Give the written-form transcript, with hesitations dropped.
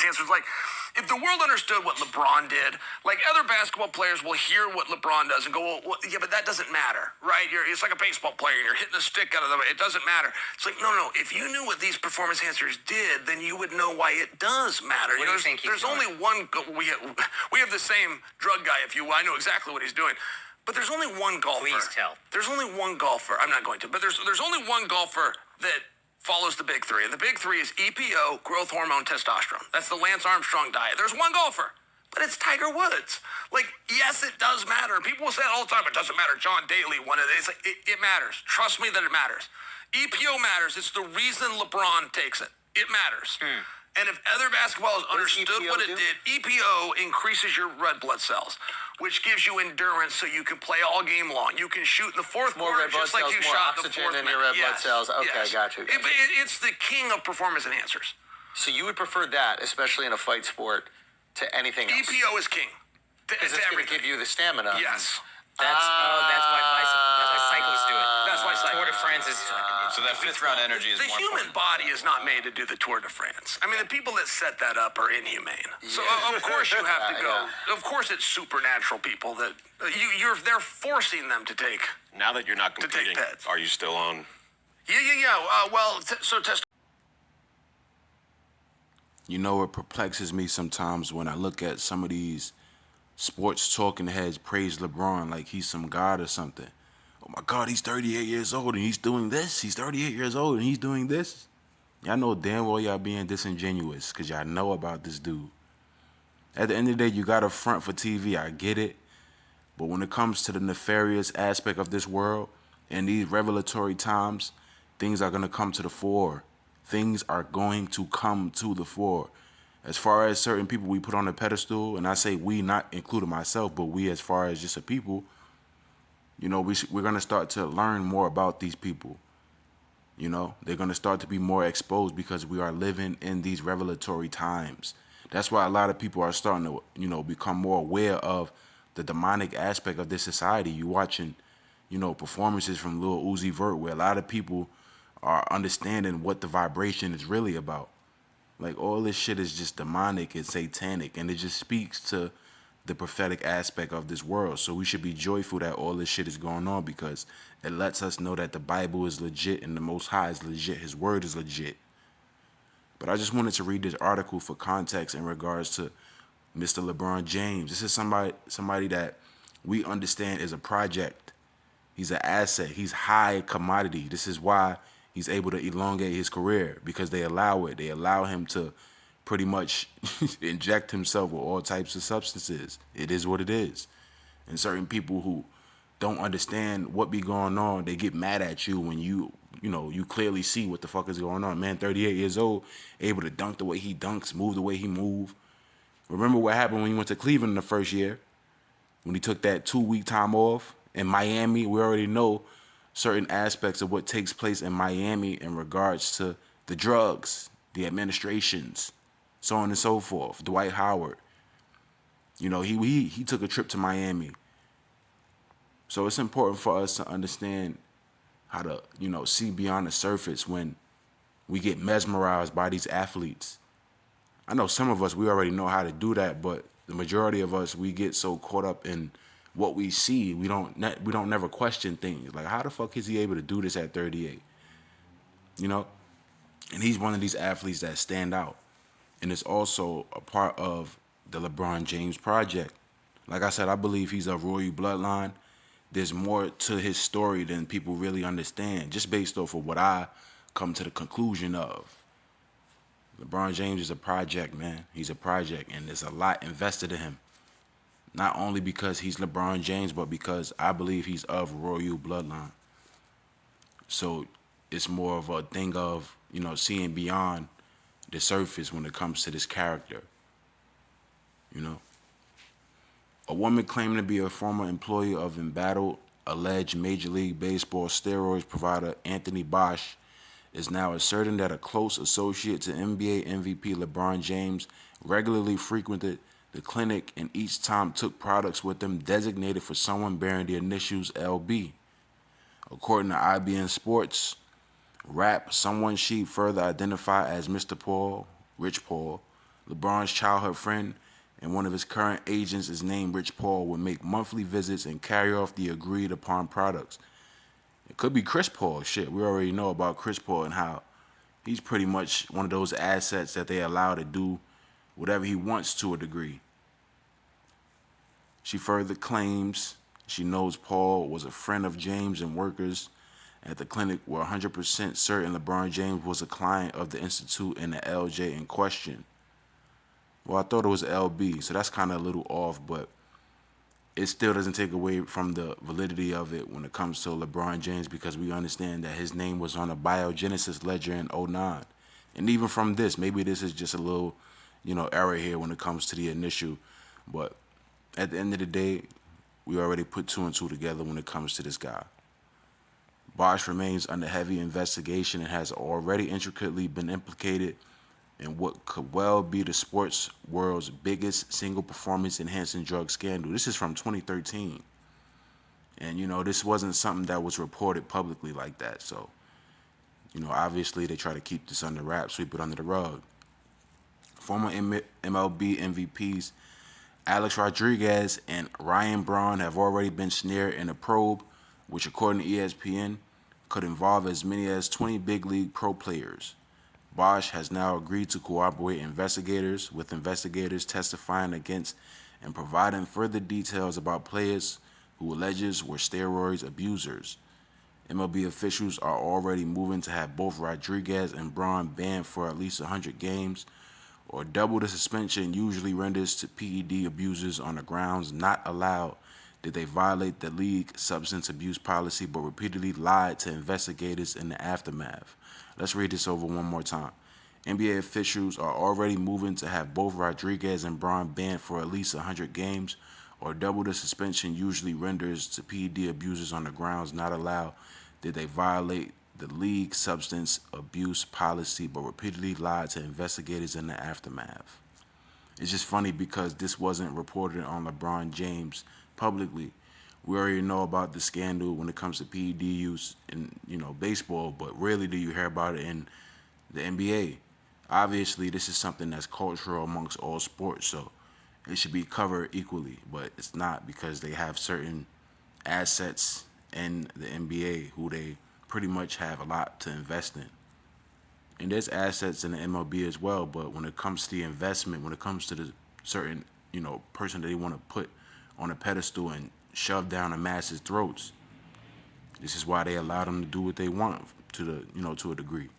answers. Like, if the world understood what LeBron did, like other basketball players will hear what LeBron does and go, well, yeah, but that doesn't matter, right? It's like a baseball player. You're hitting a stick out of the way. It doesn't matter. It's like, no. If you knew what these performance enhancers did, then you would know why it does matter. What do you think he's there's only one. We have the same drug guy, if you will. I know exactly what he's doing. But there's only one golfer. Please tell. There's only one golfer. I'm not going to, but there's only one golfer that follows the big three. And the big three is EPO, growth hormone, testosterone. That's the Lance Armstrong diet. There's one golfer, but it's Tiger Woods. Like, yes, it does matter. People will say it all the time, it doesn't matter. John Daly won it. It's like, it matters. Trust me that it matters. EPO matters. It's the reason LeBron takes it. It matters. And if other basketball has understood what it did, EPO increases your red blood cells, which gives you endurance so you can play all game long. You can shoot in the fourth quarter just like you shot in the fourth minute. More red blood cells. Okay, got you. It's the king of performance enhancers. So you would prefer that, especially in a fight sport, to anything else? EPO is king. Because it's going to give you the stamina. Yes. That's why cyclists do it. That's why cyclists. Tour de France is. So that fifth round energy is the more human important. body is not made to do the Tour de France. I mean, the people that set that up are inhumane. So of course you have to go. Of course it's supernatural people that they're forcing them to take. Now that you're not competing, peds. are you still on? Yeah. You know, it perplexes me sometimes when I look at some of these sports talking heads praise LeBron like he's some god or something. Oh my God, he's 38 years old and he's doing this. He's 38 years old and he's doing this. Y'all know damn well y'all being disingenuous because y'all know about this dude. At the end of the day, you got to front for TV. I get it. But when it comes to the nefarious aspect of this world and these revelatory times, things are going to come to the fore. Things are going to come to the fore. As far as certain people we put on a pedestal, and I say we, not including myself, but we as far as just a people, you know, we're going to start to learn more about these people. You know, they're going to start to be more exposed because we are living in these revelatory times. That's why a lot of people are starting to, you know, become more aware of the demonic aspect of this society. You watching, you know, performances from Lil Uzi Vert where a lot of people are understanding what the vibration is really about. Like, all this shit is just demonic and satanic, and it just speaks to the prophetic aspect of this world. So we should be joyful that all this shit is going on because it lets us know that the Bible is legit and the Most High is legit. His word is legit. But I just wanted to read this article for context in regards to Mr. LeBron James. This is somebody that we understand is a project. He's an asset. He's high commodity. This is why he's able to elongate his career, because they allow it. They allow him to pretty much inject himself with all types of substances. It is what it is. And certain people who don't understand what be going on, they get mad at you when you clearly see what the fuck is going on. Man, 38 years old, able to dunk the way he dunks, move the way he move. Remember what happened when he went to Cleveland in the first year? When he took that 2-week time off in Miami, we already know certain aspects of what takes place in Miami in regards to the drugs, the administrations, so on and so forth. Dwight Howard, you know, he took a trip to Miami. So it's important for us to understand how to, you know, see beyond the surface when we get mesmerized by these athletes. I know some of us, we already know how to do that, but the majority of us, we get so caught up in what we see, we don't never question things. Like, how the fuck is he able to do this at 38? You know? And he's one of these athletes that stand out. And it's also a part of the LeBron James project. Like I said, I believe he's of royal bloodline. There's more to his story than people really understand, just based off of what I come to the conclusion of. LeBron James is a project, man. He's a project, and there's a lot invested in him. Not only because he's LeBron James, but because I believe he's of royal bloodline. So it's more of a thing of, you know, seeing beyond the surface when it comes to this character. You know? A woman claiming to be a former employee of embattled alleged Major League Baseball steroids provider Anthony Bosch is now asserting that a close associate to NBA MVP LeBron James regularly frequented the clinic and each time took products with them designated for someone bearing the initials LB. According to IBN Sports, Rap, someone she further identified as Mr. Paul, Rich Paul, LeBron's childhood friend and one of his current agents is named Rich Paul would make monthly visits and carry off the agreed upon products. It could be Chris Paul. Shit, we already know about Chris Paul and how he's pretty much one of those assets that they allow to do whatever he wants to a degree. She further claims she knows Paul was a friend of James and workers at the clinic were 100% certain LeBron James was a client of the institute and the LJ in question. Well, I thought it was LB, so that's kind of a little off, but it still doesn't take away from the validity of it when it comes to LeBron James, because we understand that his name was on a biogenesis ledger in '09. And even from this, maybe this is just a little, error here when it comes to the initial, but at the end of the day, we already put two and two together when it comes to this guy. Bosh remains under heavy investigation and has already intricately been implicated in what could well be the sports world's biggest single performance enhancing drug scandal. This is from 2013. And, this wasn't something that was reported publicly like that. So, obviously they try to keep this under wraps, sweep it under the rug. Former MLB MVPs Alex Rodriguez and Ryan Braun have already been snared in a probe, which, according to ESPN, could involve as many as 20 big league pro players. Bosh has now agreed to cooperate with investigators testifying against and providing further details about players who alleges were steroids abusers. MLB officials are already moving to have both Rodriguez and Braun banned for at least 100 games, or double the suspension usually renders to PED abusers on the grounds not allowed did they violate the league substance abuse policy but repeatedly lied to investigators in the aftermath. Let's read this over one more time. NBA officials are already moving to have both Rodriguez and Braun banned for at least 100 games, or double the suspension usually renders to PED abusers on the grounds not allowed did they violate the league substance abuse policy but repeatedly lied to investigators in the aftermath. It's just funny because this wasn't reported on LeBron James publicly. We already know about the scandal when it comes to PED use in baseball, but rarely do you hear about it in the NBA. Obviously, this is something that's cultural amongst all sports, so it should be covered equally, but it's not because they have certain assets in the NBA who they pretty much have a lot to invest in. And there's assets in the MLB as well, but when it comes to the investment, when it comes to the certain, person that they want to put on a pedestal and shove down the masses' throats, this is why they allow them to do what they want to a degree.